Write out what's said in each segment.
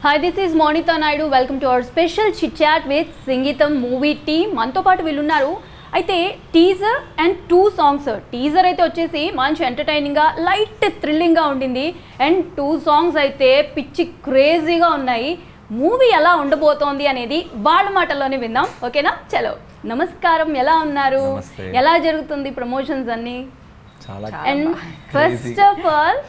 Hi, this is Monita Naidu. Welcome to our special chit chat with Sangeetam movie team. మనతో పాటు వీళ్ళు ఉన్నారు. అయితే టీజర్ అండ్ 2 సాంగ్స్. టీజర్ అయితే వచ్చేసి మంచి ఎంటర్టైనింగ్గా లైట్ థ్రిల్లింగ్గా ఉండింది అండ్ 2 సాంగ్స్ అయితే పిచ్చి క్రేజీగా ఉన్నాయి. మూవీ ఎలా ఉండబోతోంది అనేది వాళ్ళ మాటల్లోనే విందాం. ఓకేనా? చలో. నమస్కారం, ఎలా ఉన్నారు? ఎలా జరుగుతుంది ప్రమోషన్స్ అన్ని? అండ్ ఫస్ట్ ఆఫ్ ఆల్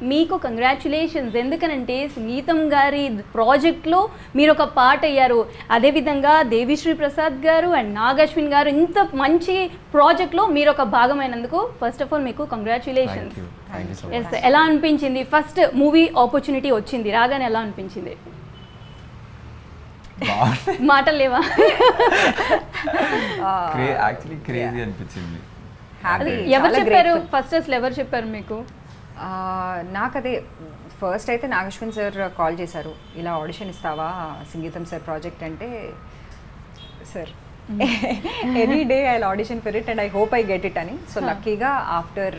మీకు కంగ్రాచులేషన్స్, ఎందుకనంటే సంగీతం గారి ప్రాజెక్ట్లో మీరు ఒక పార్ట్ అయ్యారు. అదేవిధంగా దేవిశ్రీ ప్రసాద్ గారు అండ్ నాగశ్విన్ గారు ఇంత మంచి ప్రాజెక్ట్లో మీరు ఒక భాగమైనందుకు ఫస్ట్ ఆఫ్ ఆల్ మీకు కంగ్రాచులేషన్స్. ఎస్, ఎలా అనిపించింది? ఫస్ట్ మూవీ ఆపర్చునిటీ వచ్చింది రాగానే ఎలా అనిపించింది? మాటలు లేవా? యాక్చువల్లీ క్రేజీ అనిపించింది. ఎవరు చెప్పారు ఫస్ట్? అసలు ఎవరు చెప్పారు మీకు? నాకు అదే ఫస్ట్ అయితే నాగశ్విన్ సార్ కాల్ చేశారు, ఇలా ఆడిషన్ ఇస్తావా సంగీతం సార్ ప్రాజెక్ట్ అంటే, sir any day I audition for it and I hope I get it అని. సో లక్కీగా ఆఫ్టర్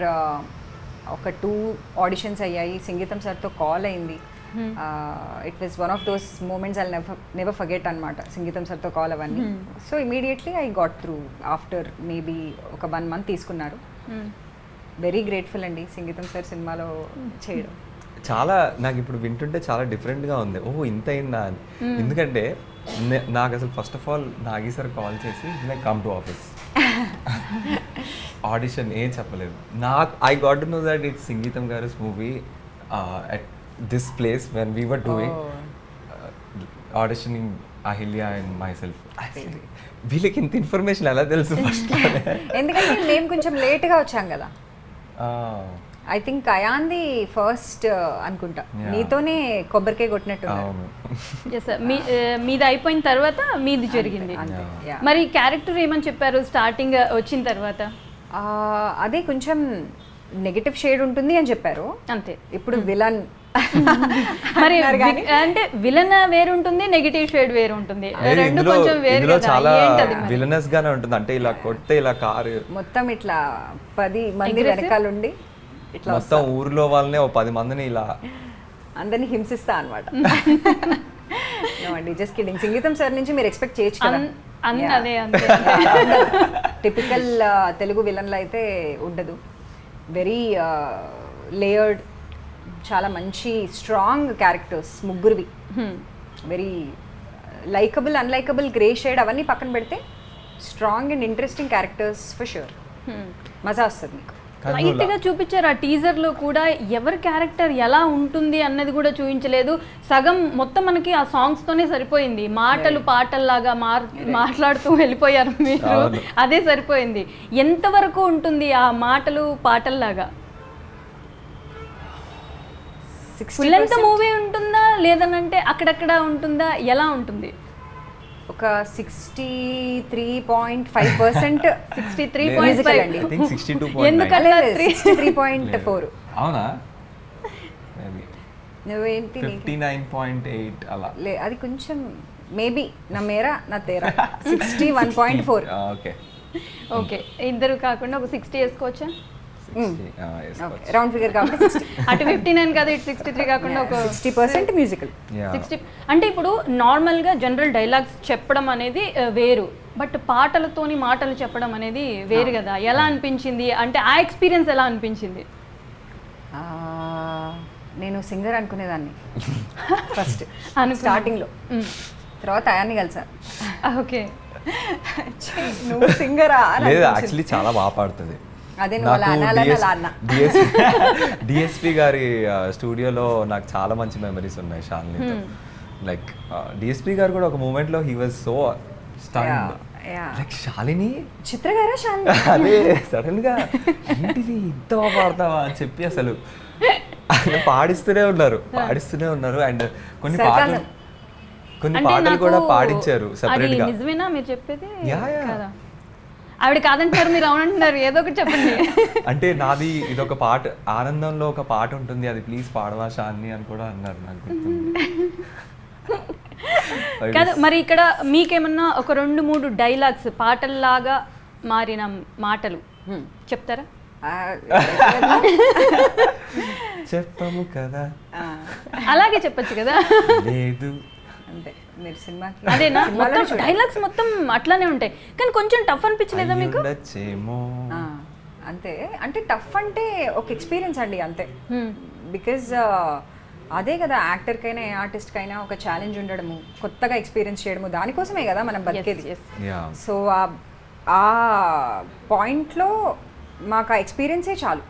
ఒక 2 ఆడిషన్స్ అయ్యాయి, సంగీతం సార్తో కాల్ అయింది. It was one of those moments I never forget అనమాట, సంగీతం సార్తో కాల్ అవన్నీ. So immediately I got through after maybe ఒక 1 month తీసుకున్నారు. వెరీ గ్రేట్ఫుల్ అండి సంగీతం సార్ సినిమాలో చేయడం. చాలా నాకు ఇప్పుడు వింటుంటే చాలా డిఫరెంట్గా ఉంది. ఓహో ఇంత అయిందా అని. ఎందుకంటే నాకు అసలు first of all Nagi sir call చేసి like come to office audition ఏం చెప్పలేదు నాకు. I got to know that it's Sangeetham garu movie at this place when we were doing auditioning Ahilya and myself. వీళ్ళకి ఇంత ఇన్ఫర్మేషన్ ఎలా తెలుసు ఫస్ట్? ఎందుకంటే మేము కొంచెం లేట్గా వచ్చాం కదా. ఐ థింక్ అయాంది ఫస్ట్ అనుకుంటా, నీతోనే కొబ్బరికాయ కొట్టినట్టు. మీది అయిపోయిన తర్వాత మీది జరిగింది. మరి క్యారెక్టర్ ఏమని చెప్పారు స్టార్టింగ్ వచ్చిన తర్వాత? అదే కొంచెం నెగటివ్ షేడ్ ఉంటుంది అని చెప్పారు అంతే. ఇప్పుడు విలన్ మరి అంటే విలన్ వేరు ఉంటుంది, నెగటివ్ షేడ్ వేరు ఉంటుంది, రెండు కొంచెం వేరు కదా. చాలా విలనస్ గానే ఉంటుంది, అంటే ఇలా కొడితే ఇలా కారు మొత్తం ఇట్లా 10 మంది వెనకాలండి ఇట్లా మొత్తం ఊర్లో వాళ్ళనే 10 మందిని ఇలా అందరినీ హింసిస్తా అనమాట. అండి జస్ట్ కిడింగ్. సంగీతం సార్ నుంచి మీరు ఎక్స్పెక్ట్ చేయొచ్చు కదా. టిపికల్ తెలుగు విలన్లో అయితే ఉండదు. వెరీ లేయర్డ్, చాలా మంచి స్ట్రాంగ్ క్యారెక్టర్స్ ముగ్గురివి. Very likable, unlikable, grey shade అవన్నీ పక్కన పెడితే strong and interesting characters for sure. మజా వస్తుంది మీకు. లైట్గా చూపించారు ఆ టీజర్లో కూడా. ఎవరి క్యారెక్టర్ ఎలా ఉంటుంది అన్నది కూడా చూపించలేదు. సగం మొత్తం మనకి ఆ సాంగ్స్తోనే సరిపోయింది. మాటలు పాటల్లాగా మాట్లాడుతూ వెళ్ళిపోయారు మీరు, అదే సరిపోయింది. ఎంతవరకు ఉంటుంది ఆ మాటలు పాటల్లాగా? ఫుల్ లెంగ్త్ మూవీ ఉంటుందా లేదనంటే అక్కడక్కడ ఉంటుందా, ఎలా ఉంటుంది? ఒక 63.5%. 63.5 అండి. ఎందుకంటే 63.4. అవునా? నువ్వేంటి 59.8 అలా? అది కొంచెం మేబీ నా మేరా నా తేరా. 61.4. ఓకే ఓకే, ఇద్దరు కాకుండా ఒక 60 వేసుకోవచ్చా? రౌండ్ ఫిగర్ కాబట్టి 60. అటు 59 కదా, ఇటు 63 కాకుండా ఒక 60% మ్యూజికల్. 60 అంటే ఇప్పుడు నార్మల్గా జనరల్ డైలాగ్స్ చెప్పడం అనేది వేరు, బట్ పాటలతోని మాటలు చెప్పడం అనేది వేరు కదా. ఎలా అనిపించింది అంటే ఆ ఎక్స్పీరియన్స్ ఎలా అనిపించింది? నేను సింగర్ అనుకునేదాన్ని ఫస్ట్ స్టార్టింగ్లో, తర్వాత అయాన్ని కలిసా. ఓకే, నువ్వు సింగరా? లేదు, యాక్చువల్లీ చాలా బాగా పాడుతుంది. అదే డిఎస్పి గారి స్టూడియోలో నాకు చాలా మంచి మెమరీస్ ఉన్నాయి శాలిని. లైక్ డిఎస్పి గారు కూడా ఒక మూమెంట్ లో he was so stunned, like Shalini Chitra గారా శాలిని అదే సడన్ గా ఏంటిది ఇంత బాగా పాడతావా అని చెప్పి అసలు పాడిస్తూనే ఉన్నారు. అండ్ కొన్ని పాటలు కూడా పాడించారు సెపరేట్ గా. నిజమేనా మీరు చెప్పేది? ఆవిడ కాదంటారు, మీరు అవునంటున్నారు, ఏదో ఒకటి చెప్పండి. అంటే నాది ఇదొక పాట, ఆనందంలో ఒక పాట ఉంటుంది, అది ప్లీజ్ పాడవా షాన్ని అని కూడా అన్నారు. నాకు కాదు, మరి ఇక్కడ మీకేమన్నా ఒక 2-3 డైలాగ్స్ పాటల్లాగా మారిన మాటలు చెప్తారా? చెప్పము కదా అలాగే చెప్పొచ్చు కదా. లేదు అంతే మీరు సినిమాకి అదేనా సినిమాలోనే మొత్తం చూడండి. డైలాగ్స్ మొత్తం అట్లానే ఉంటాయి కానీ కొంచెం టఫ్ అనిపించలేదా మీకు? అయ్యుండొచ్చేమో. అంతే అంటే టఫ్ అంటే ఒక ఎక్స్పీరియన్స్ అండి అంతే. Hmm. బికాజ్ అదే కదా యాక్టర్కైనా ఏ ఆర్టిస్ట్కైనా ఒక ఛాలెంజ్ ఉండడము, కొత్తగా ఎక్స్పీరియన్స్ చేయడము, దానికోసమే కదా మనం బతికేది. Yes. యా సో ఆ పాయింట్లో మాకు ఆ ఎక్స్పీరియన్సే చాలు.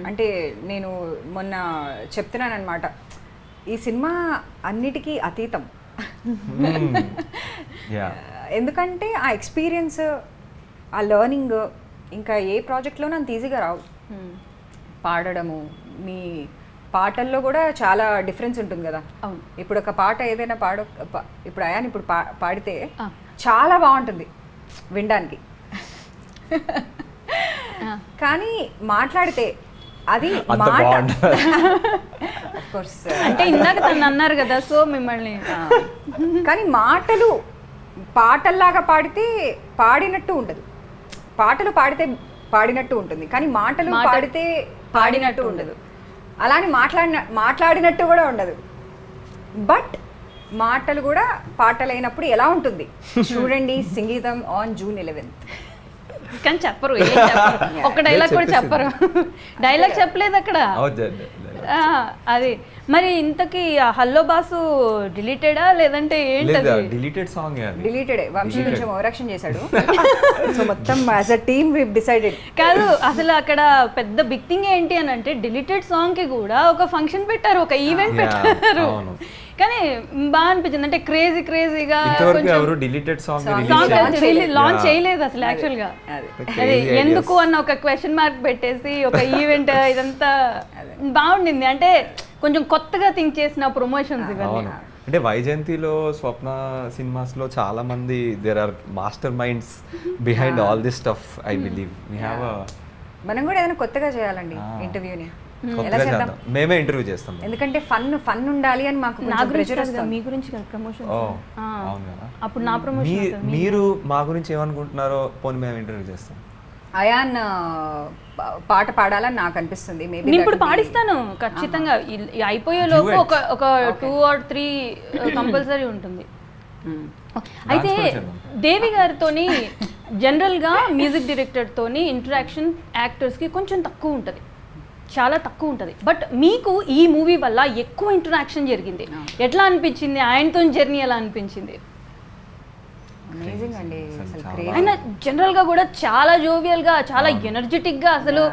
అంటే నేను మొన్న చెప్తున్నాను అనమాట, ఈ సినిమా అన్నిటికీ అతీతం. యా ఎందుకంటే ఆ ఎక్స్పీరియన్స్, ఆ లెర్నింగ్ ఇంకా ఏ ప్రాజెక్ట్లోనూ అంత ఈజీగా రావు. పాడడము, మీ పాటల్లో కూడా చాలా డిఫరెన్స్ ఉంటుంది కదా. అవును. ఇప్పుడు ఒక పాట ఏదైనా ఇప్పుడు అయాన్ ఇప్పుడు పాడితే ఆ. చాలా బాగుంటుంది వినడానికి, కానీ మాట్లాడితే అది అంత మాట బాగుంటుంది. Of course. అంటే ఇందాక తను అన్నారు కదా సో మిమ్మల్ని కానీ మాటలు పాటల్లాగా పాడితే పాడినట్టు ఉండదు, పాటలు పాడితే పాడినట్టు ఉంటుంది, కానీ మాటలు పాడితే పాడినట్టు ఉండదు. అలానే మాట్లాడినట్టు కూడా ఉండదు. బట్ మాటలు కూడా పాటలైనప్పుడు ఎలా ఉంటుంది చూడండి సంగీతం ఆన్ June 11th. కానీ చెప్పరు, ఏం చెప్పరు, ఒక డైలాగ్ కూడా చెప్పరు. డైలాగ్ చెప్పలేదు అక్కడ. అది మరి ఇంతకీ హల్లో బాసు డిలీటెడా లేదంటే ఏంటది? డిలీటెడ్ సాంగ్ అది. డిలీటెడ్. వంశీ కొంచెం ఓవరాక్షన్ చేశాడు. సో మొత్తం as a team we decided. కాదు అసలు అక్కడ పెద్ద బిగ్ థింగ్ ఏంటి అని అంటే డిలీటెడ్ సాంగ్ కి కూడా ఒక ఫంక్షన్ పెట్టారు, ఒక ఈవెంట్ పెట్టారు. కానీ బాగా అనిపించింది, అంటే క్రేజీగా ఎవరు డిలీటెడ్ సాంగ్ లాంచ్ చేయలేదు అసలు యాక్చువల్ గా. అది ఎందుకు అన్న ఒక క్వశ్చన్ మార్క్ పెట్టేసి ఒక ఈవెంట్ ఇదంతా బాగుండింది. అంటే కొంచెం కొత్తగా థింక్ చేసిన ప్రమోషన్స్ ఇవన్నీ. అంటే వైజయంతిలో స్వప్న సినిమాస్ లో చాలా మంది there are master minds behind all this stuff. I believe we have మనం కూడా ఏదైనా కొత్తగా చేయాలండి ఇంటర్వ్యూని. కొత్తగా చేద్దాం, మేమే ఇంటర్వ్యూ చేస్తాం. ఎందుకంటే ఫన్ ఉండాలి అని మాకు ప్రెషర్ వస్తుంది. మీ గురించి ప్రమోషన్ అవును కదా. అప్పుడు నా ప్రమోషన్ మీరు మా గురించి ఏమనుకుంటున్నారో పోనీ మేము ఇంటర్వ్యూ చేస్తాం. అయాన్ పాట పాడాలని నాకు అనిపిస్తుంది. నేను ఇప్పుడు పాడిస్తాను ఖచ్చితంగా. అయిపోయే లోపు ఒక 2 or 3 కంపల్సరీ ఉంటుంది. అయితే దేవి గారితోని జనరల్గా మ్యూజిక్ డైరెక్టర్తోని ఇంటరాక్షన్ యాక్టర్స్కి కొంచెం తక్కువ ఉంటుంది, చాలా తక్కువ ఉంటుంది. బట్ మీకు ఈ మూవీ వల్ల ఎక్కువ ఇంటరాక్షన్ జరిగింది. ఎట్లా అనిపించింది? ఆయనతో జర్నీ ఎలా అనిపించింది? అమేజింగ్ అండి. ఆయన జనరల్గా కూడా చాలా జోవియల్గా, చాలా ఎనర్జెటిక్గా, అసలు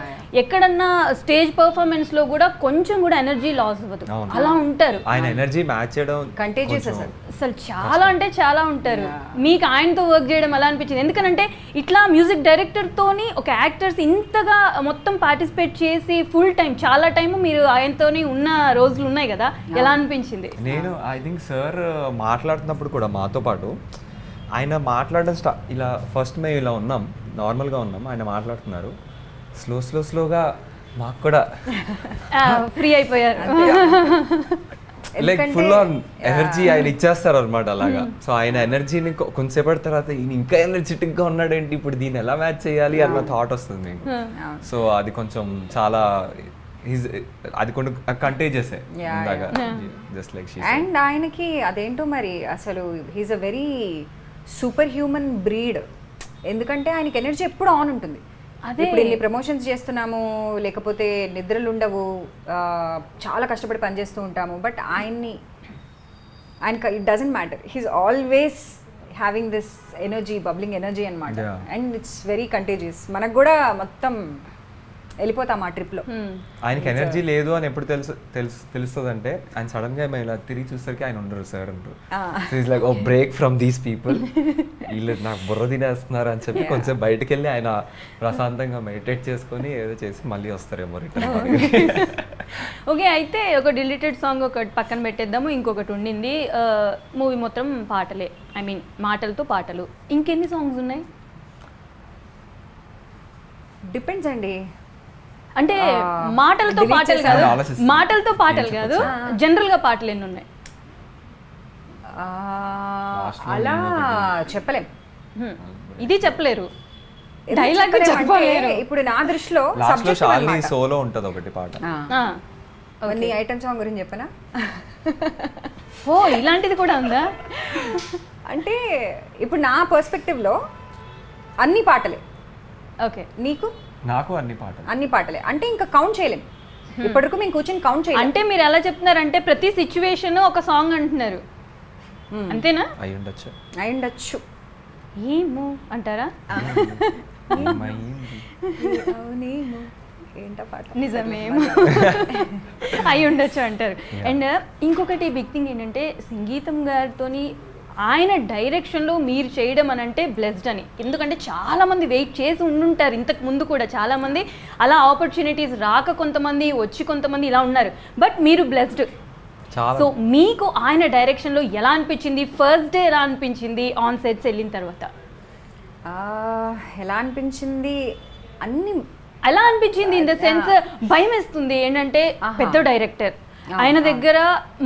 ఎక్కడన్నా స్టేజ్ పర్ఫార్మెన్స్ లో కూడా కొంచెం కూడా ఎనర్జీ లాస్ అవ్వదు, అలా ఉంటారు. ఆయన ఎనర్జీ మ్యాచ్ చేయడం కంటేజియస్ అసలు చాలా అంటే చాలా ఉంటారు. మీకు ఆయనతో వర్క్ చేయడం ఎలా అనిపించింది? ఎందుకంటే ఇట్లా మ్యూజిక్ డైరెక్టర్ తోని ఒక యాక్టర్స్ ఇంతగా మొత్తం పార్టిసిపేట్ చేసి ఫుల్ టైం చాలా టైం మీరు ఆయనతోని ఉన్న రోజులు ఉన్నాయి కదా, ఎలా అనిపించింది? నేను ఐ థింక్ సార్ మాట్లాడుతున్నప్పుడు కూడా మాతో పాటు ఆయన మాట్లాడడం ఇలా ఫస్ట్ మేము ఇలా ఉన్నాం, నార్మల్గా ఉన్నాం, ఆయన మాట్లాడుతున్నారు, స్లోగా మాకు కూడా ఫ్రీ అయిపోయారు, లైక్ ఫుల్ ఆన్ ఎనర్జీ ఆయన ఇచ్చేస్తారు అనమాట అలాగా. సో ఆయన ఎనర్జీని కొంచెంసేపటి తర్వాత ఈయన ఇంకా ఎనర్జెటిక్గా ఉన్నాడేంటి, ఇప్పుడు దీన్ని ఎలా మ్యాచ్ చేయాలి అన్న థాట్ వస్తుంది మీకు. సో అది కొంచెం చాలా అది కొన్ని కంటేజియస్ జస్ట్ లైక్ అండ్ ఆయనకి అదేంటో మరి అసలు he's a very super human breed. ఎందుకంటే ఆయనకి ఎనర్జీ ఎప్పుడు ఆన్ ఉంటుంది. ఇప్పుడు ఇన్ని ప్రమోషన్స్ చేస్తున్నాము, లేకపోతే నిద్రలు ఉండవు, చాలా కష్టపడి పనిచేస్తూ ఉంటాము, బట్ ఆయనకి it doesn't matter, he's always having this energy, bubbling energy అనమాట. And it's very contagious. మనకు కూడా మొత్తం వెళ్ళిపోతాం ఆ ట్రిప్లో. ఆయనకి ఎనర్జీ లేదు అని ఎప్పుడు తెలుస్తుంది అంటే ఆయన సడన్ గా ఇలా తిరిగి చూసరికి ఆయన ఉండరు సార్ అంటారు. It's like a break from these people, వీళ్ళు నాకు బుర్ర తినేస్తున్నారు అని చెప్పి కొంచెం బయటకు వెళ్ళి ఆయన ప్రశాంతంగా మెడిటేట్ చేసుకొని ఏదో చేసి మళ్ళీ వస్తారేమో రిటర్న్. ఓకే, అయితే ఒక డిలీటెడ్ సాంగ్ ఒకటి పక్కన పెట్టేద్దాము, ఇంకొకటి ఉండింది. మూవీ మొత్తం పాటలే, ఐ మీన్ మాటలతో పాటలు. ఇంకెన్ని సాంగ్స్ ఉన్నాయి? డిపెండ్స్ అండి. అంటే మాటలతో పాటలు కాదు, మాటలతో పాటలు కాదు, జనరల్ గా పాటలు ఎన్ని ఉన్నాయి? అలా చెప్పలేం, ఇది చెప్పలేరు, డైలాగ్ చెప్పలేరు. ఇప్పుడు నా దృష్టిలో సోలో ఉంటది ఒకటి పాట, నీ ఐటమ్ సాంగ్ గురించి చెప్పనా? ఓ ఇలాంటిది కూడా ఉందా? అంటే ఇప్పుడు నా పర్స్పెక్టివ్లో అన్ని పాటలే. ఓకే, నీకు? నాకు అన్ని పాటలు. అన్ని పాటలే అంటే ఇంకా కౌంట్ చేయలేం. ఇప్పటివరకు మేము కూర్చొని కౌంట్ చేయలేం. అంటే మీరు ఎలా చెప్తున్నారంటే ప్రతి సిచ్యువేషన్ ఒక సాంగ్ అంటున్నారు, అంతేనా? అయి ఉండొచ్చు. అయ్యుండొచ్చు. ఏమో అంటారా? ఏమైంది? అవునేమో ఏంటో పాట. నిజమేమో అయి ఉండొచ్చు అంటారు. అండ్ ఇంకొకటి బిగ్ థింగ్ ఏంటంటే సంగీతం గారితోని ఆయన డైరెక్షన్లో మీరు చేయడం అని అంటే బ్లెస్డ్ అని. ఎందుకంటే చాలామంది వెయిట్ చేసి ఉండుంటారు ఇంతకు ముందు కూడా, చాలామంది అలా ఆపర్చునిటీస్ రాక కొంతమంది వచ్చి కొంతమంది ఇలా ఉన్నారు, బట్ మీరు బ్లెస్డ్. సో మీకు ఆయన డైరెక్షన్లో ఎలా అనిపించింది? ఫస్ట్ డే ఎలా అనిపించింది ఆన్ సెట్స్ వెళ్ళిన తర్వాత? ఎలా అనిపించింది? అన్ని ఎలా అనిపించింది ఇన్ ద సెన్స్ భయం వేస్తుంది ఏంటంటే పెద్ద డైరెక్టర్ ఆయన దగ్గర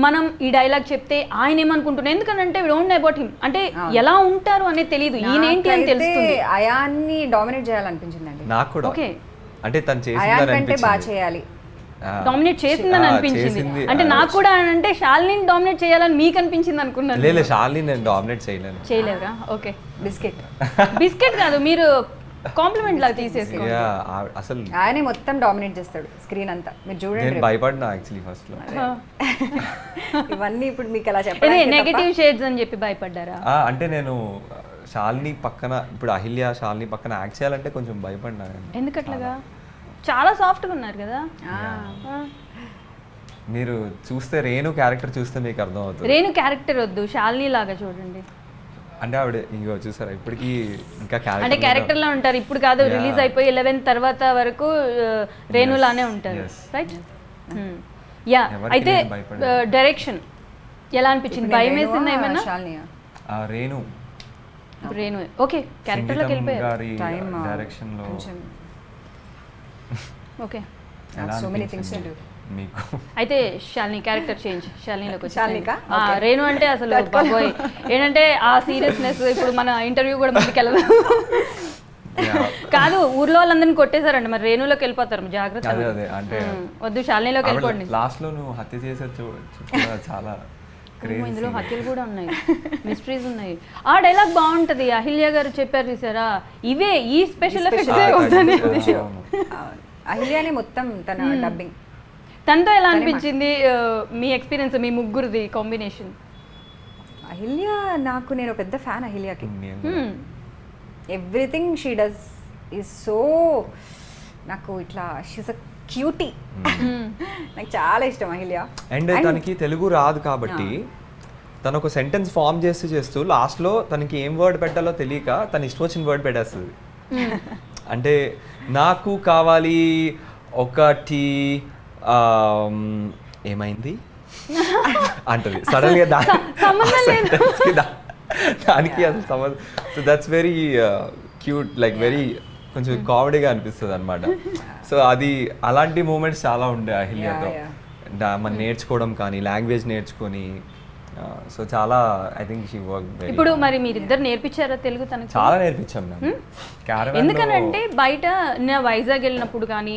మనం ఈ డైలాగ్ చెప్తే ఆయన ఏమనుకుంటున్నారు, ఎందుకంటే we don't know about him, అంటే ఎలా ఉంటారు అనేది తెలియదు, ఈయన ఏంటి అని తెలుస్తుంది. అయాన్ని డామినేట్ చేయాలనిపించిందండి నాకు కూడా. ఓకే, అంటే తను అయాన్ కంటే బాగా చేయాలి, డామినేట్ చేసిందని అనిపించింది. అంటే నాకు కూడా అంటే శాలిని డామినేట్ చేయాలని మీకు అనిపించింది అనుకున్నాను. లేదు, శాలిని నేను డామినేట్ చేయలేరా? ఓకే, బిస్కెట్ బిస్కెట్ కాదు, మీరు కాంప్లిమెంట్ లాగా తీసేసుకోండి. అసలు ఆయనే మొత్తం డామినేట్ చేస్తాడు స్క్రీన్ అంతా. మీరు చూడండి, నేను భయపడినా యాక్చువల్లీ ఫస్ట్ లో. ఇవన్నీ ఇప్పుడు మీకు ఎలా అదే చెప్పాలి? నెగటివ్ షేడ్స్ అని చెప్పి భయపడ్డారా? అంటే నేను శాలిని పక్కన, ఇప్పుడు అహిల్య శాలిని పక్కన యాక్ట్ చేయాలంటే కొంచెం భయపడినా. ఎందుకట్లాగా? చాలా సాఫ్ట్గా ఉన్నారు కదా. మీరు చూస్తే రేణు క్యారెక్టర్ చూస్తే మీకు అర్థం అవుతుంది. రేణు క్యారెక్టర్ వద్దు, శాలిని లాగా చూడండి. అంటే ఆవిడ ఇంకో చూసారా ఇప్పటికి ఇంకా అంటే క్యారెక్టర్ లా ఉంటారు. ఇప్పుడు కాదు, రిలీజ్ అయిపోయి 11 తర్వాత వరకు రేణులానే ఉంటారు, రైట్? యా. అయితే డైరెక్షన్ ఎలా అనిపించింది? భయం వేసింది ఏమైనా? రేణు రేణు ఓకే క్యారెక్టర్ లోకి వెళ్ళిపోయారు. డైరెక్షన్ లో okay, so many things to do. మీకు అయితే శాలిని క్యారెక్టర్ చేంజ్, శాలినిలోకి శాలినికా? రేణు అంటే అసలు బాబోయ్ ఏంటంటే ఆ సీరియస్నెస్. ఇప్పుడు మన ఇంటర్వ్యూ కూడా ముందుకెళ్ళదు కాదు, ఊర్లో వాళ్ళందరినీ కొట్టేశారండి, మరి రేణులోకి వెళ్ళిపోతారు, జాగ్రత్త. అంటే వద్దు, శాలినిలోకి వెళ్ళిపోండి. లాస్ట్ లో నువ్వు హత్య చేసే చాలా ఇందులో హత్యలు కూడా ఉన్నాయి, మిస్టరీస్ ఉన్నాయి. ఆ డైలాగ్ బాగుంటది, అహిల్య గారు చెప్పారు చూసారా, ఇవే ఈ స్పెషల్ ఎఫెక్ట్స్. అహిల్యానే మొత్తం తన డబ్బింగ్. తనతో ఎలా అనిపించింది మీ ఎక్స్పీరియన్స్, మీ ముగ్గురిది కాంబినేషన్? అహిల్య నాకు, నేను పెద్ద ఫ్యాన్ అహిల్యాకి. Everything she does is so, నాకు ఇట్లా షీస్ అ క్యూటీ. నాకు చాలా ఇష్టం అహిల్య. అండ్ తనకి తెలుగు రాదు కాబట్టి తను ఒక సెంటెన్స్ ఫామ్ చేస్తూ లాస్ట్లో తనకి ఏం వర్డ్ పెట్టాలో తెలియక తను ఇష్టం వచ్చిన వర్డ్ పెట్టేస్తుంది. అంటే నాకు కావాలి ఒకటి ఏమైంది అంటది సడన్ గా దానికి అసలు సంబంధం. So that's very cute, like very కొంచెం కామెడీగా అనిపిస్తుంది అనమాట. సో అది అలాంటి మూమెంట్స్ చాలా ఉండే అహిల్యతో. మనం నేర్చుకోవడం కానీ, లాంగ్వేజ్ నేర్చుకొని, సో చాలా I think she work very. ఇప్పుడు మరి మీరిద్దరు నేర్పించారా తెలుగు తనకి? చాలా నేర్పించాం మేము. ఎందుకనంటే బయట నేను వైజాగ్ వెళ్ళినప్పుడు కానీ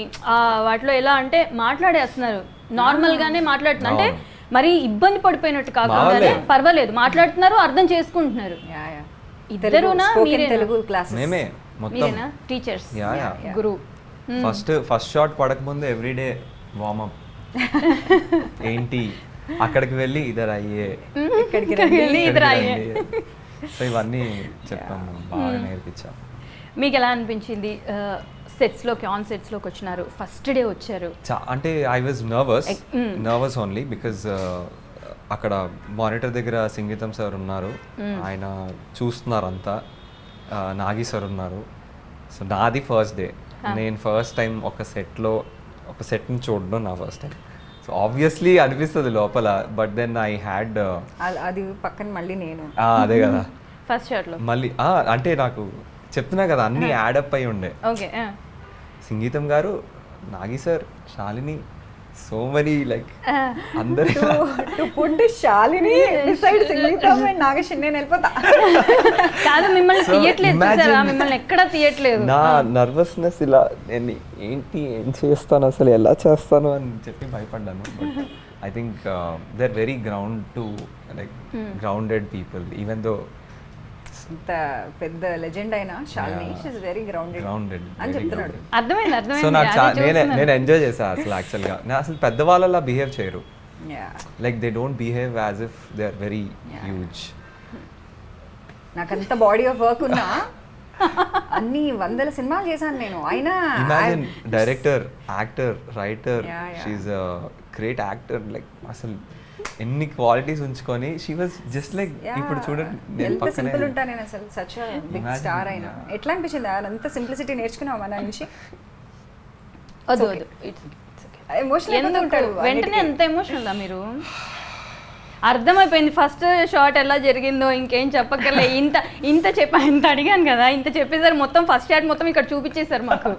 వాటిలో ఎలా అంటే మాట్లాడేస్తున్నారు, నార్మల్ గానే మాట్లాడుతున్నారు, అంటే మరి ఇబ్బంది పడిపోయినట్టు కాకుండా పర్వాలేదు మాట్లాడుతున్నారు, అర్థం చేసుకుంటున్నారు. ఇద్దరునా తెలుగు క్లాస్ మేమే మొత్తం టీచర్స్, గురువు. ఫస్ట్ షాట్ పడకముందు ఎవ్రీడే వార్మప్ ఏంటి, అక్కడికి వెళ్ళి ఇద్దరు అయ్యే, సో ఇవన్నీ చెప్పాము, బాగా నేర్పించాం. మీకు ఎలా అనిపించింది సెట్స్లోకి, ఆన్ సెట్స్లోకి వచ్చినారు, ఫస్ట్ డే వచ్చారు? అంటే I was nervous only because అక్కడ మానిటర్ దగ్గర సంగీతం సార్ ఉన్నారు, ఆయన చూస్తున్నారు అంతా, నాగి సార్ ఉన్నారు. సో నాది ఫస్ట్ డే, నేను ఫస్ట్ టైం ఒక సెట్ని చూడడం నా ఫస్ట్ టైం. సో ఆబ్వియస్లీ అనిపిస్తుంది లోపల, బట్ దెన్ ఐ హ్యాడ్ అది పక్కన మళ్ళీ నేను అదే కదా ఫస్ట్ షాట్లో మళ్ళీ అంటే నాకు చెప్తున్నా కదా అన్ని యాడప్ అయి ఉండే. ఓకే, సంగీతం గారు, Nagi sir, Shalini, so many like అందరు టు పుట్ శాలిని డిసైడ్ సంగీతం అండ్ నాగేశ్వరి నేను వెళ్ళిపోతా. కాదు మిమ్మల్ని So, తీయట్లేదు imagine- చూసారా, మిమ్మల్ని ఎక్కడా తీయట్లేదు. నా నర్వస్నెస్ ఇలా నేను ఏం చేస్తాను అసలు ఎలా చేస్తాను అని చెప్పి భయపడ్డాను. But I think they are very grounded people even though ఇంత పెద్ద లెజెండ్ అయినా Shalini she is very grounded grounded అని చెప్తున్నాడు. అర్థమైంది సో నాకు అర్థమైంది. నేను ఎంజాయ్ చేశాను అసలు యాక్చువల్గా. నేను అసలు పెద్దవాళ్ళలా బిహేవ్ చేయరు, Yeah. Like they don't behave as if they are very huge. నాకంత బాడీ ఆఫ్ వర్క్ ఉన్నా అన్ని 100 సినిమాలు చేశాను నేను. అయినా imagine director, actor, writer, Yeah, yeah. She's a great actor. Like అసలు ఎన్ని క్వాలిటీస్ ఉంచుకొని షీ వాజ్ జస్ట్ లైక్ ఇప్పుడు చూడండి నేను ఎంత పక్కనే సింపుల్ ఉంటా నేను అసలు సచ్ బిగ్ Imagine, స్టార్ అయినా. ఎట్లా అనిపించింది అంత సింప్లిసిటీ నేర్చుకున్నావు మన నుంచి? వద్దు okay. వద్దు ఎమోషనల్ ఎందుకు ఉంటాడు వెంటనే ఎంత ఎమోషనల్ మీరు? అర్థమైపోయింది ఫస్ట్ షాట్ ఎలా జరిగిందో, ఇంకేం చెప్పక్కర్లే. ఇంత ఇంత అడిగాను కదా, ఇంత చెప్పేసారు. మొత్తం ఫస్ట్ షాట్ మొత్తం ఇక్కడ చూపించేశారు మాకు.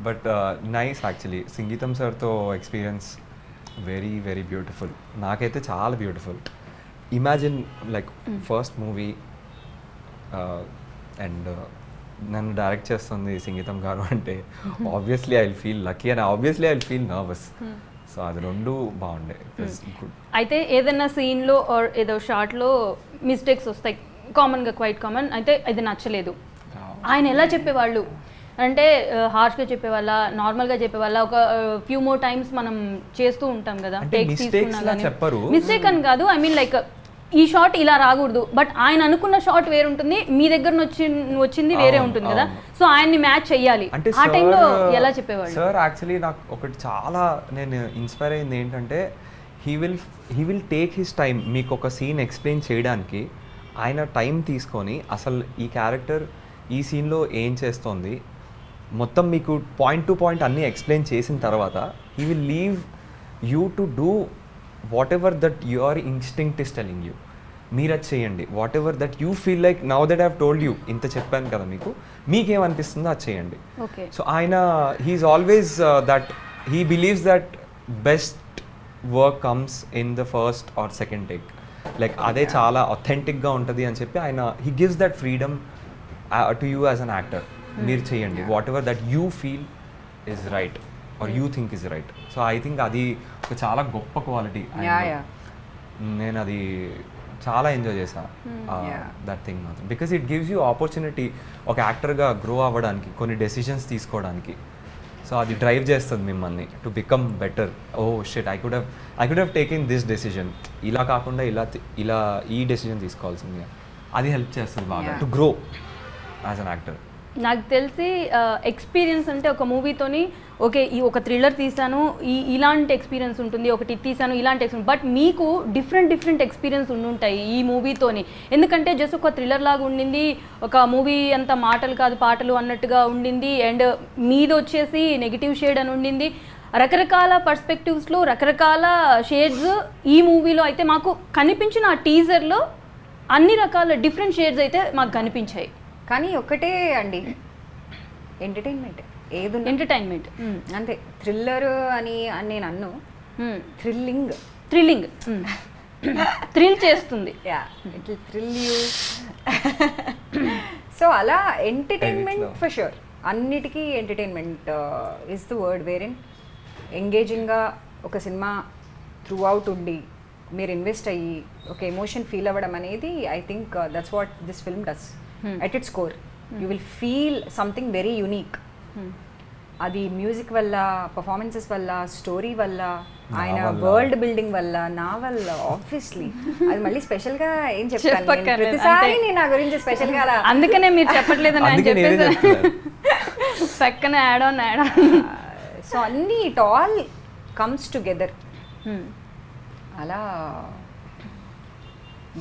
But nice actually. సంగీతం సార్తో ఎక్స్పీరియన్స్ వెరీ వెరీ బ్యూటిఫుల్. నాకైతే చాలా beautiful. Imagine like first movie and నన్ను డైరెక్ట్ చేస్తుంది సంగీతం గారు అంటే obviously I will feel lucky and obviously I will feel nervous. So అది రెండు బాగుండే. గుడ్. అయితే ఏదైనా సీన్లో ఆర్ ఏదో షార్ట్లో మిస్టేక్స్ వస్తాయి, కామన్గా, క్వైట్ కామన్. అయితే ఇది నచ్చలేదు. ఆయన ఎలా చెప్పేవాళ్ళు అంటే హార్ష్గా చెప్పేవాళ్ళ, నార్మల్గా చెప్పేవాళ్ళ? ఒక ఫ్యూ మోర్ టైమ్స్ మనం చేస్తూ ఉంటాం కదా, అంటే టేక్స్ mistakes తీసుకున్నా లా కానీ. చెప్పరు. మిస్టేక్ అని కాదు, ఐ మీన్ లైక్ ఈ షాట్ ఇలా రాకూడదు, బట్ ఆయన అనుకున్న షాట్ వేరు ఉంటుంది, మీ దగ్గర వచ్చింది వేరే ఉంటుంది కదా. సో ఆయన్ని మ్యాచ్ చెయ్యాలి. అంటే ఆ టైంలో ఎలా చెప్పేవాళ్ళు? సార్ యాక్చువల్లీ నాకు ఒకటి చాలా నేను ఇన్స్పైర్ అయింది ఏంటంటే he will take his time. మీకు ఒక సీన్ ఎక్స్ప్లెయిన్ చేయడానికి ఆయన టైం తీసుకొని అసలు ఈ క్యారెక్టర్ ఈ సీన్లో ఏం చేస్తోంది మొత్తం మీకు పాయింట్ టు పాయింట్ అన్నీ ఎక్స్ప్లెయిన్ చేసిన తర్వాత he will leave you to do whatever that your instinct is telling you. మీరు అది చేయండి. Whatever that you feel like now that have told you, ఇంత చెప్పాను కదా మీకు, మీకేమనిపిస్తుందో అది చేయండి. ఓకే. సో ఆయన he's always that he believes that best work comes in the first or second take. Like అదే చాలా అథెంటిక్గా ఉంటుంది అని చెప్పి ఆయన he gives that freedom to you as an actor. మీరు చేయండి whatever that you feel is right are you think is right. So I think అది ఒక చాలా గొప్ప క్వాలిటీ. నేను అది చాలా ఎంజాయ్ చేశాను దట్ థింగ్ మాత్రం. Because it gives you opportunity ఒక యాక్టర్గా గ్రో అవ్వడానికి, కొన్ని డెసిషన్స్ తీసుకోవడానికి. సో అది డ్రైవ్ చేస్తుంది మిమ్మల్ని to become better. Oh shit, I could have taken this decision, ఇలా కాకుండా ఇలా ఈ డెసిషన్ తీసుకోవాల్సింది. అది హెల్ప్ చేస్తుంది బాగా to grow as an actor. నాకు తెలిసి ఎక్స్పీరియన్స్ అంటే ఒక మూవీతోని ఓకే ఈ ఒక థ్రిల్లర్ తీసాను, ఇలాంటి ఎక్స్పీరియన్స్ ఉంటుంది, ఒకటి తీసాను ఇలాంటి ఎక్స్పీరియన్స్, బట్ మీకు డిఫరెంట్ ఎక్స్పీరియన్స్ ఉండుంటాయి ఈ మూవీతోని. ఎందుకంటే జస్ట్ ఒక థ్రిల్లర్ లాగా ఉండింది, ఒక మూవీ అంత మాటలు కాదు పాటలు అన్నట్టుగా ఉండింది, అండ్ మీది వచ్చేసి నెగిటివ్ షేడ్ అని ఉండింది. రకరకాల పర్స్పెక్టివ్స్లో రకరకాల షేడ్స్ ఈ మూవీలో అయితే మాకు కనిపించిన ఆ టీజర్లో అన్ని రకాల డిఫరెంట్ షేడ్స్ అయితే మాకు కనిపించాయి. కానీ ఒకటే అండి, ఎంటర్టైన్మెంట్ ఏది ఎంటర్టైన్మెంట్ అంతే. థ్రిల్లర్ అని నేను అన్ను, థ్రిల్లింగ్ థ్రిల్ చేస్తుంది. It will thrill you. So అలా ఎంటర్టైన్మెంట్ ఫర్ షూర్. అన్నిటికీ ఎంటర్టైన్మెంట్ ఇస్ ద వర్డ్. వేరిన్ ఎంగేజింగ్గా ఒక సినిమా త్రూ అవుట్ ఉండి మీరు ఇన్వెస్ట్ అయ్యి ఒక ఎమోషన్ ఫీల్ అవ్వడం అనేది I think that's what this film does. At its core, you will feel something very unique. అది మ్యూజిక్ వల్ల, పర్ఫార్మెన్సెస్ వల్ల, స్టోరీ వల్ల, ఆయన వరల్డ్ బిల్డింగ్ వల్ల, నా వల్ల ఆబ్వియస్లీ. అది మళ్ళీ స్పెషల్ గా ఏం చెప్తాను, ప్రతిసారి నేను నా గురించి స్పెషల్ గా. అందుకనే మీరు చెప్పట్లేదని ఆయన చెప్పేసి పక్కన యాడ్ ఆన్. సో అన్ని ఇట్ ఆల్ కమ్స్ టుగెదర్. అలా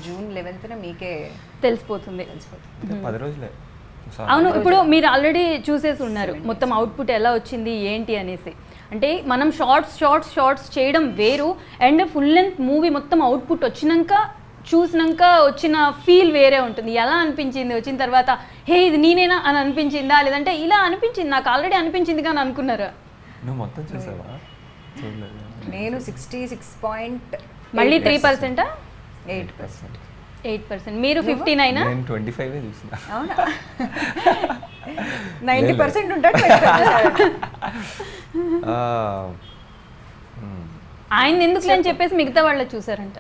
June 11th మీకే తెలిసిపోతుంది. 10 రోజులే. అవును, ఇప్పుడు మీరు ఆల్రెడీ చూసేసి ఉన్నారు మొత్తం అవుట్పుట్ ఎలా వచ్చింది ఏంటి అనేసి. అంటే మనం షార్ట్స్ చేయడం వేరు, అండ్ ఫుల్ లెంత్ మూవీ మొత్తం అవుట్పుట్ చూసినాక వచ్చిన ఫీల్ వేరే ఉంటుంది. ఎలా అనిపించింది వచ్చిన తర్వాత? హే ఇది నేనేనా అని అనిపించిందా, లేదంటే ఇలా అనిపించింది నాకు ఆల్రెడీ అనిపించింది కానీ అనుకున్నారా? నువ్వు మొత్తం చూసావా? చూడలేదు. నేను 66.8%. మళ్ళీ 3%? 8%. 8%. మీరు 59? నేను 25 చూసిన. అవునా? 90% ఉంటాడు. ఆయన ఎందుకు అని చెప్పేసి మిగతా వాళ్ళు చూసారంట.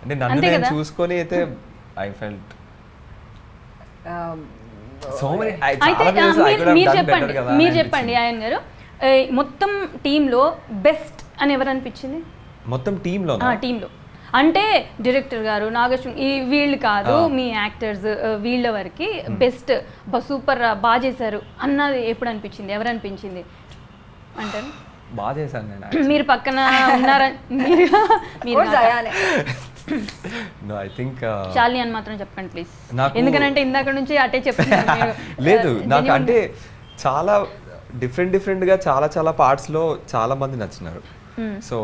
అంటే నన్ను అంతే నేను కదా? చూసుకొని అయితే ఐ ఫెల్ట్ సో మెనీ. అయితే మీరు చెప్పండి ఆయన గారు, మొత్తం టీంలో బెస్ట్ అని ఎవరు అనిపించింది? మొత్తం టీంలో టీంలో అంటే డైరెక్టర్ గారు, నాగేశ్వర, ఈ వీళ్ళు కాదు, మీ యాక్టర్స్ వీళ్ళ వరకు బెస్ట్, సూపర్, బాగా చేశారు అన్నది ఎప్పుడు అనిపించింది? ఎవరు అనిపించింది అంటారు? బాగా చేశాను నేను. మీరు పక్కన ఉన్నారా? మీరు నో ఐ థింక్ చాలి అని మాత్రం చెప్పండి ప్లీజ్. నాకు- ఎందుకంటే ఇందాక నుంచి అటే చెప్తున్నారు. లేదు నాకు అంటే చాలా డిఫరెంట్గా చాలా పార్ట్స్లో చాలా మంది నచ్చినారు. సో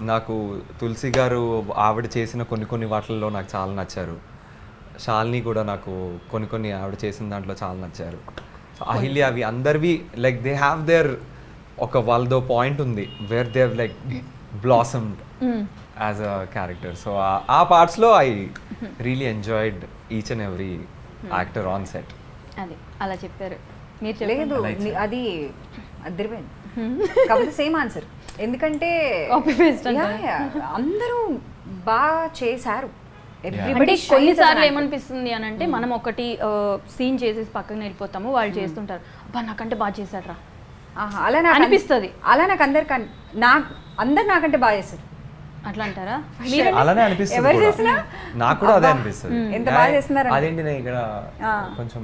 నాకు తులసి గారు ఆవిడ చేసిన కొన్ని వాటిల్లో నాకు చాలా నచ్చారు. శాలిని కూడా నాకు కొన్ని ఆవిడ చేసిన దాంట్లో చాలా నచ్చారు. అహిల్య, అవి అందరివి లైక్ దే హ్యావ్ దేర్ ఒక వాళ్ళదో పాయింట్ ఉంది where they like blossomed as a character. So ఆ పార్ట్స్లో I really enjoyed each and every actor on set. అది అలా చెప్పారు మీరు. లేదు, అది అదిరిపోయింది. కాకపోతే సేమ్ ఆన్సర్. ఎందుకంటే Copy paste అందరూ బాగా చేశారు. అంటే కొన్నిసార్లు ఏమనిపిస్తుంది అని అంటే, మనం ఒకటి సీన్ చేసేసి పక్కన వెళ్ళిపోతాము, వాళ్ళు చేస్తుంటారు, అబ్బా నాకంటే బాగా చేశాడు రా అలా నాకు అనిపిస్తుంది. అలా నాకు అందరు నాకంటే బాగా చేస్తారు. అట్లా అంటారా? అలానే అనిపిస్తుంది ఎవరు కూడా. చేసినా నాకు కూడా అదే అనిపిస్తుంది. ఎంత బాగా చేస్తున్నారు. అదేంటి నేను ఇక్కడ కొంచెం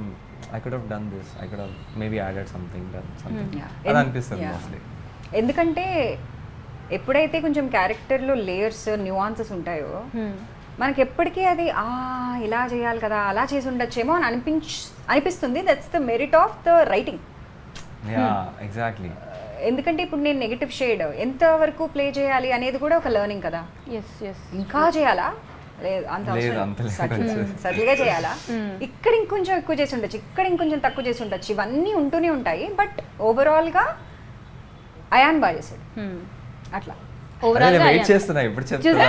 I could have done this, I could have maybe added something, done something. అది అనిపిస్తుంది మోస్ట్లీ. ఎందుకంటే ఎప్పుడైతే కొంచెం క్యారెక్టర్లో లేయర్స్, న్యూఆన్సెస్ ఉంటాయో మనకి ఎప్పటికీ అది ఇలా చేయాలి కదా, అలా చేసి ఉండొచ్చేమో అని అనిపిస్తుంది. That's the merit of the writing. Exactly. ఎందుకంటే ఇప్పుడు నేను నెగటివ్ షేడ్ ఎంత వరకు ప్లే చేయాలి అనేది కూడా ఒక లెర్నింగ్ కదా. ఇంకా చేయాలా, లేదు అంత సటిల్గా చేయాలా, ఇక్కడ ఇంకొంచెం ఎక్కువ చేసి ఉండొచ్చు, ఇక్కడ ఇంకొంచెం తక్కువ చేసి ఉండొచ్చు, ఇవన్నీ ఉంటూనే ఉంటాయి. బట్ ఓవరాల్గా అయాన్ బాగా చేశాడు. అట్లా వెయిట్ చేస్తున్నా ఇప్పుడు చెప్తున్నా.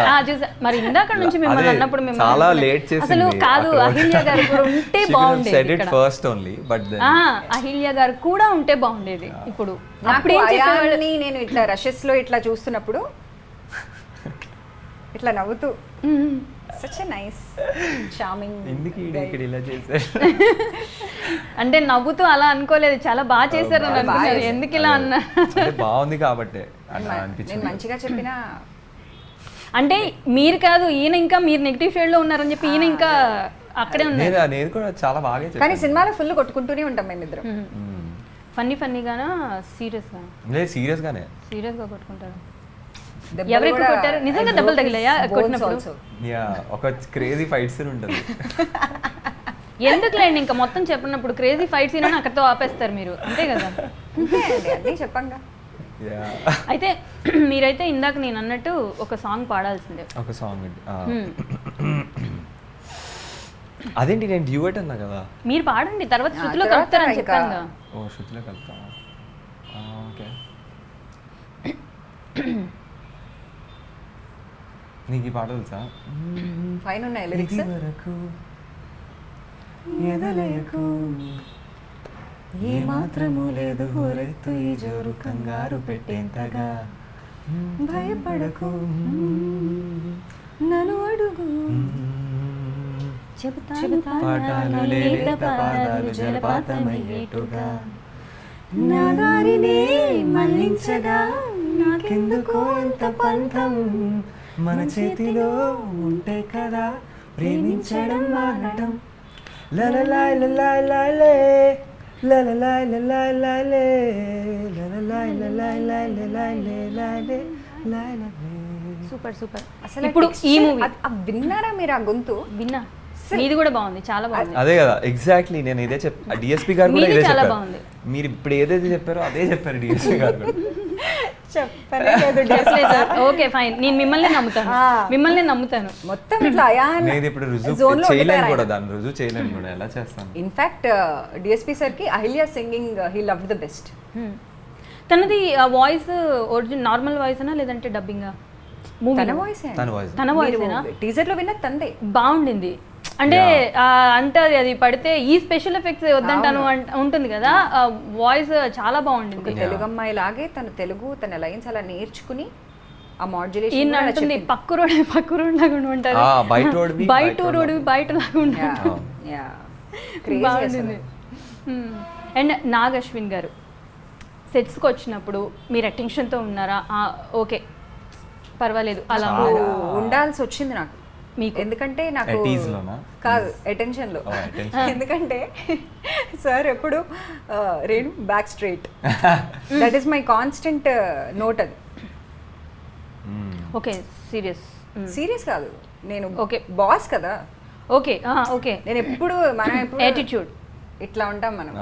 మరి ఇందాక నుంచి మిమ్మల్ని అన్నప్పుడు చాలా లేట్ చేసింది అసలు కాదు, అహిల్య గారు కూడా ఉంటే బాగుండేది. ఫస్ట్ ఓన్లీ బట్ అహిల్య గారు కూడా ఉంటే బాగుండేది. ఇప్పుడు అయాన్ని నేను ఇట్లా రషెస్ లో ఇట్లా చూస్తున్నప్పుడు ఇట్లా నవ్వుతూ such a nice charming అంటే నవ్వుతూ అలా అనుకోలేదు, చాలా బాగా చేశారు అని అనుకున్నారు. ఎందుకు ఇలా అన్నా? బాగుంది కాబట్టి నేను మంచిగా చెప్పినా అంటే మీరు కాదు, ఈయన ఇంకా మీరు నెగిటివ్ షేడ్ లో ఉన్నారని చెప్పి ఈయన ఇంకా అక్కడే ఉన్నారు. నేను కూడా చాలా బాగా చేశాను. కానీ సినిమాలో ఫుల్ కొట్టుకుంటూనే ఉంటాం మేమిద్దరం. ఫన్నీగానా సీరియస్ గా? లేదు, సీరియస్ గానే. సీరియస్ గా కొట్టుకుంటారు. ఎవరికి కొట్టారు? నిజంగా దెబ్బలు తగిలాయా కొట్టినప్పుడు? ఒక క్రేజీ ఫైట్ సీన్ ఉంటుంది. ఎందుకులేండి ఇంకా మొత్తం చెప్పినప్పుడు క్రేజీ ఫైట్ సీన్ అని అక్కడితో ఆపేస్తారు మీరు, అంతే కదా? అదే చెప్పంగా. అయితే మీరైతే ఇందాక నేను అన్నట్టు ఒక సాంగ్ పాడాల్సిందే. ఒక సాంగ్ అదేంటి, నేను డ్యూయట్ అన్నా కదా. మీరు పాడండి, తర్వాత శృతిలో కలుపుతారని చెప్పాను. ఓ శృతిలో కలుపుతా. ఓకే, నీకు ఈ పాట తెలుసా? ఫైన్ ఉన్నాయి లిరిక్స్. ఎదలయకు ఏ మాత్రము లేదు హోరెత్తు ఈ జోరు కంగారు పెట్టేంతగా భయపడకు నన్ను అడుగు పాఠాలు లేత పాదాలు జలపాతమయ్యేట్టుగా నా దారినే మళ్ళించగా నాకెందుకో ఎంత పంతం మన చేతిలో ఉంటే కదా ప్రేమించడం మానడం. లలలాయ్ లలాయ్ లాలే లలలాయ్ లలాయ్ లాలే లలలాయ్ లలాయ్ లాలే లాలే లాలే. Super super. అసలు ఇప్పుడు ఈ మూవీ విన్నారా మీరు? ఆ గొంతు విన్నా, మీది కూడా బాగుంది, చాలా బాగుంది. అదే కదా, ఎగ్జాక్ట్లీ నేను ఇదే డిఎస్పీ గారు కూడా ఇదే చాలా చెప్పారు. బాగుంది. మీరు ఇప్పుడు ఏదైతే చెప్పారో అదే చెప్పారు డిఎస్పీ గారు కూడా. ఓకే ఫైన్, నేను మిమ్మల్ని నమ్ముతాను. మొత్తం ఇట్లా నేను ఇప్పుడు రుజువు చేయలేను కూడా, దాన్ని రుజువు చేయలేను కూడా, ఎలా చేస్తాను? ఇన్ఫాక్ట్ డిఎస్పీ సార్ కి Ahilya singing he loved the best. తనది వాయిస్ ఒరిజినల్ నార్మల్ వాయిసేనా లేదంటే డబ్బింగా మూవీ తన వాయిస్ తన వాయిస్ తన వాయిసేనా టీజర్ లో విన్నది తందే. బాగుండింది అంటే అంటే అది పడితే ఈ స్పెషల్ ఎఫెక్ట్స్ వద్దంటాను ఉంటుంది కదా, వాయిస్ చాలా బాగుండింది. తెలుగు అమ్మాయి లాగే తన లైన్స్ అలా నేర్చుకుని ఆ ఈయన మాడ్యులేషన్ అంటుంది పక్కు రోడ్ లాగా ఉంటారు, బయట లాగా ఉంటారు. బాగుంది. అండ్ నాగ్ అశ్విన్ గారు సెట్స్కి వచ్చినప్పుడు మీరు అటెన్షన్తో ఉన్నారా? ఓకే పర్వాలేదు అలా ఉండాల్సి వచ్చింది నాకు మీకు, ఎందుకంటే నాకు కాదు అటెన్షన్ లో, ఎందుకంటే సార్ ఎప్పుడు Renu back straight, that is my constant note. అది ఓకే సీరియస్ కాదు, నేను ఓకే బాస్ కదా. ఓకే ఓకే నేను ఎప్పుడు యాటిట్యూడ్ ఇట్లా ఉంటాం మనం.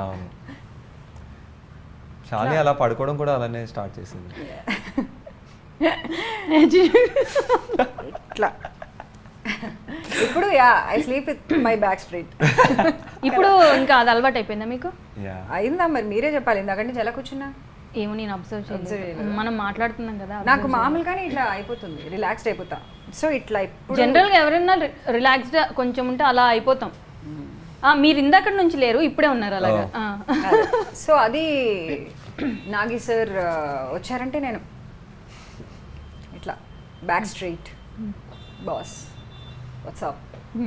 షాలి అలా పడుకోవడం కూడా అలానే స్టార్ట్ చేసింది. ఇట్లా ఇప్పుడు I sleep with my back straight. ఇప్పుడు ఇంకా అది అలవాటు అయిపోయిందా మీకు? అయిందా మరి మీరే చెప్పాలి. ఇందాకంటే ఎలా కూర్చున్నా ఏమో నేను అబ్జర్వ్ చేయలేదు, మనం మాట్లాడుతున్నాం కదా. నాకు మామూలుగానే ఇట్లా అయిపోతుంది, రిలాక్స్డ్ అయిపోతా. సో ఇట్లా ఇప్పుడు జనరల్గా ఎవరైనా రిలాక్స్డ్ కొంచెం ఉంటే అలా అయిపోతాం. మీరు ఇందాక నుంచి లేరు, ఇప్పుడే ఉన్నారు అలాగా. సో అది నాగి సార్ వచ్చారంటే నేను ఇట్లా బ్యాక్ స్ట్రైట్, బాస్ వాట్సాప్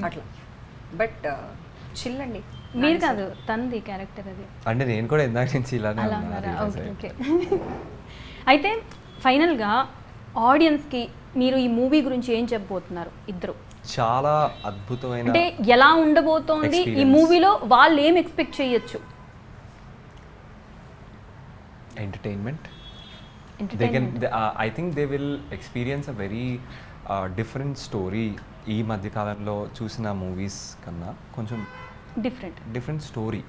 అట్లా. బట్ చిల్ అండి. మీరు కాదు, తనది క్యారెక్టర్ అది. అంటే నేను కూడా ఇందాక నుంచి ఇలానే అలా ఉన్నారా? Okay okay. అయితే ఫైనల్గా ఆడియన్స్కి మీరు ఈ మూవీ గురించి ఏం చెప్పబోతున్నారు ఇద్దరు? చాలా అద్భుతమైన, అంటే ఎలా ఉండబోతోంది ఈ మూవీలో, వాళ్ళు ఏం ఎక్స్పెక్ట్ చేయొచ్చు? entertainment. They can I think they will experience a very different story. ఈ మధ్య కాలంలో చూసిన మూవీస్ కన్నా కొంచెం డిఫరెంట్ స్టోరీ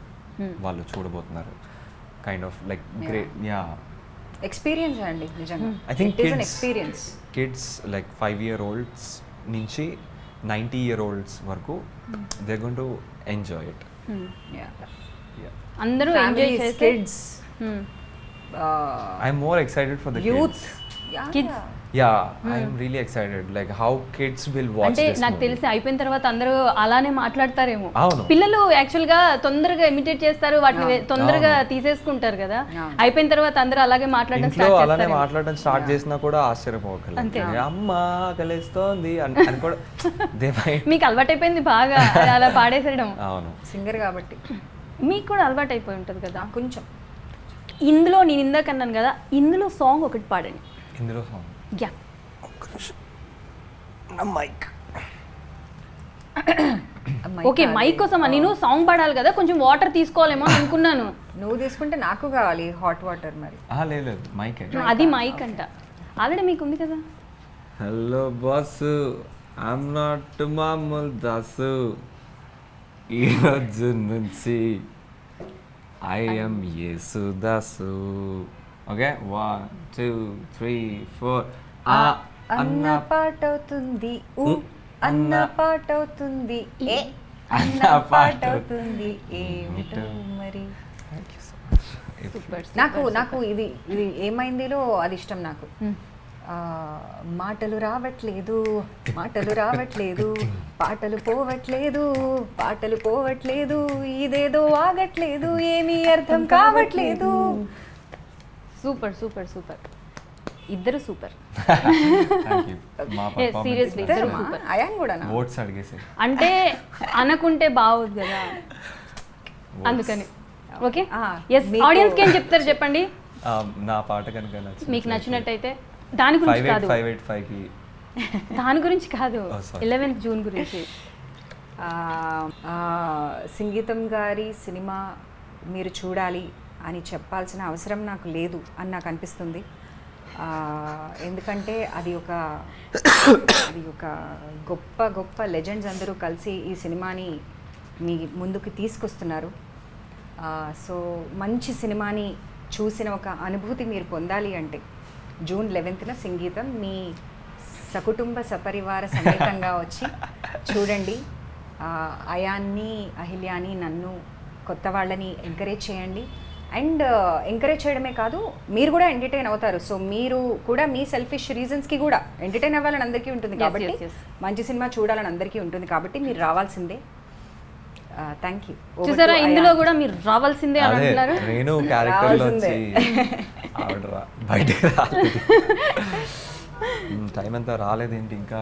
వాళ్ళు చూడబోతున్నారు. Kind of like great experience అండి నిజంగా. I think experience kids like 5-year-olds నుంచి 90-year-olds వరకు they going to enjoy it. అందరూ ఎంజాయ్ చేసే kids. I'm more excited for the youth. Kids. I'm really excited like how kids will watch అంటే this నాకు movie. తెలిసి అయిపోయిన తర్వాత అందరూ అలానే మాట్లాడతారేమో. అవును. పిల్లలు యాక్చువల్గా తొందరగా ఇమిటేట్ చేస్తారు, వాటిని తొందరగా తీసేసుకుంటారు కదా. అయిపోయిన తర్వాత అందరూ అలాగే మాట్లాడడం ఇంట్లో స్టార్ట్ అలానే చేస్తారు. మాట్లాడడం స్టార్ట్ చేసినా కూడా ఆశ్చర్యపోకలేదు. అమ్మ కలిస్తోంది అని కూడా they might. మీకు అలవాటైపోయింది బాగా అలా పాడేసేయడం. అవును, సింగర్ కాబట్టి మీకు కూడా అలవాటు అయిపోయి ఉంటుంది కదా కొంచెం. ఇందులో నేను ఇందాక అన్నాను కదా, ఇందులో సాంగ్ ఒకటి పాడండి. ఇందులో సాంగ్ యా మైక్. ఓకే మైక్ కోసం నేను సాంగ్ పాడాలి కదా, కొంచెం వాటర్ తీసుకోవాలేమో అని అనుకున్నాను. నువ్వు తీసుకుంటే నాకు కావాలి హాట్ వాటర్. మరి లేదు మైక్. అది మైక్ అంట, ఆల్రెడీ మీకు ఉంది కదా. హలో బాస్, ఐఎమ్ నాట్ మామూలు దాసు, ఈ రోజు నుంచి ఐ ఎమ్ యేసుదాసు. ఓకే 1 2 3 4. అన్న పాట అవుతుంది, అన్న పాట అవుతుంది, అన్న పాట అవుతుంది ఏమిటో మరి. నాకు ఇది ఏమైందిలో అది ఇష్టం నాకు. మాటలు రావట్లేదు, పాటలు పోవట్లేదు, ఇదేదో ఆగట్లేదు, ఏమీ అర్థం కావట్లేదు. సూపర్ సూపర్ సూపర్, ఇద్దరు సూపర్. సీరియస్లీ ఇద్దరు సూపర్. అయాన్ కూడా ఓట్స్ అడిగేసి అంటే అనుకుంటే బాగుంది కదా, అందుకని. ఓకే ఎస్, ఆడియన్స్కి ఏం చెప్తారు చెప్పండి. నా పాట కనుక మీకు నచ్చినట్టయితే దాని గురించి కాదు, 585కి దాని గురించి కాదు, 11th జూన్ గురించి. సంగీతం గారి సినిమా మీరు చూడాలి అని చెప్పాల్సిన అవసరం నాకు లేదు అని నాకు అనిపిస్తుంది. ఎందుకంటే అది ఒక గొప్ప గొప్ప లెజెండ్స్ అందరూ కలిసి ఈ సినిమాని మీ ముందుకు తీసుకొస్తున్నారు. సో మంచి సినిమాని చూసిన ఒక అనుభూతి మీరు పొందాలి అంటే జూన్ 11th సంగీతం మీ సకుటుంబ సపరివార సమేతంగా వచ్చి చూడండి. అయాన్ని, అహిల్యాని, నన్ను, కొత్త వాళ్ళని ఎంకరేజ్ చేయండి. అండ్ ఎంకరేజ్ చేయడమే కాదు, మీరు కూడా ఎంటర్టైన్ అవుతారు. సో మీరు కూడా మీ సెల్ఫిష్ రీజన్స్కి కూడా ఎంటర్టైన్ అవ్వాలని అందరికీ ఉంటుంది కాబట్టి, మంచి సినిమా చూడాలని అందరికీ ఉంటుంది కాబట్టి మీరు రావాల్సిందే. Thank you. చూసారా, ఇందులో కూడా మీరు రావాల్సిందే అని అంటున్నారు. నేను క్యారెక్టర్లో వచ్చి బయటకు రాలేదు. టైం అంతా రాలేదేంటి ఇంకా?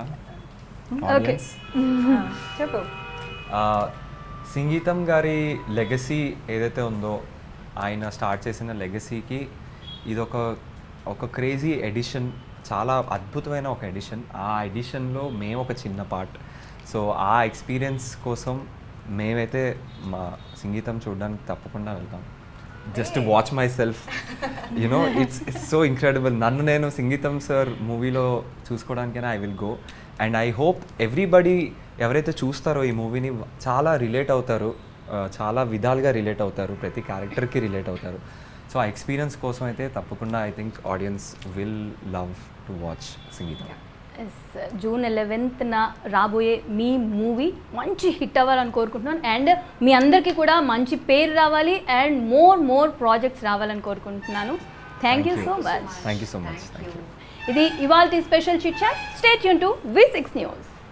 చెప్పు. సంగీతం గారి లెగసీ ఏదైతే ఉందో, ఆయన స్టార్ట్ చేసిన లెగసీకి ఇది ఒక క్రేజీ ఎడిషన్, చాలా అద్భుతమైన ఒక ఎడిషన్. ఆ ఎడిషన్లో మేము ఒక చిన్న పార్ట్. సో ఆ ఎక్స్పీరియన్స్ కోసం మేమైతే మా సంగీతం చూడడానికి తప్పకుండా వెళ్తాం. Just watch myself, you know it's so incredible. నన్ను నేను సంగీతం సార్ మూవీలో చూసుకోవడానికైనా I will go. And I hope everybody ఎవరైతే చూస్తారో ఈ మూవీని చాలా రిలేట్ అవుతారు, చాలా విధాలుగా రిలేట్ అవుతారు, ప్రతి క్యారెక్టర్కి రిలేట్ అవుతారు. సో ఆ ఎక్స్పీరియన్స్ కోసం అయితే తప్పకుండా I think audience will love to watch సంగీతం. జూన్ 11న రాబోయే మీ మూవీ మంచి హిట్ అవ్వాలని కోరుకుంటున్నాను. అండ్ మీ అందరికీ కూడా మంచి పేరు రావాలి అండ్ మోర్ ప్రాజెక్ట్స్ రావాలని కోరుకుంటున్నాను. Thank you so much. Thank you so much. ఇది ఇవాల్టి special chit chat. Stay tune to V6 News.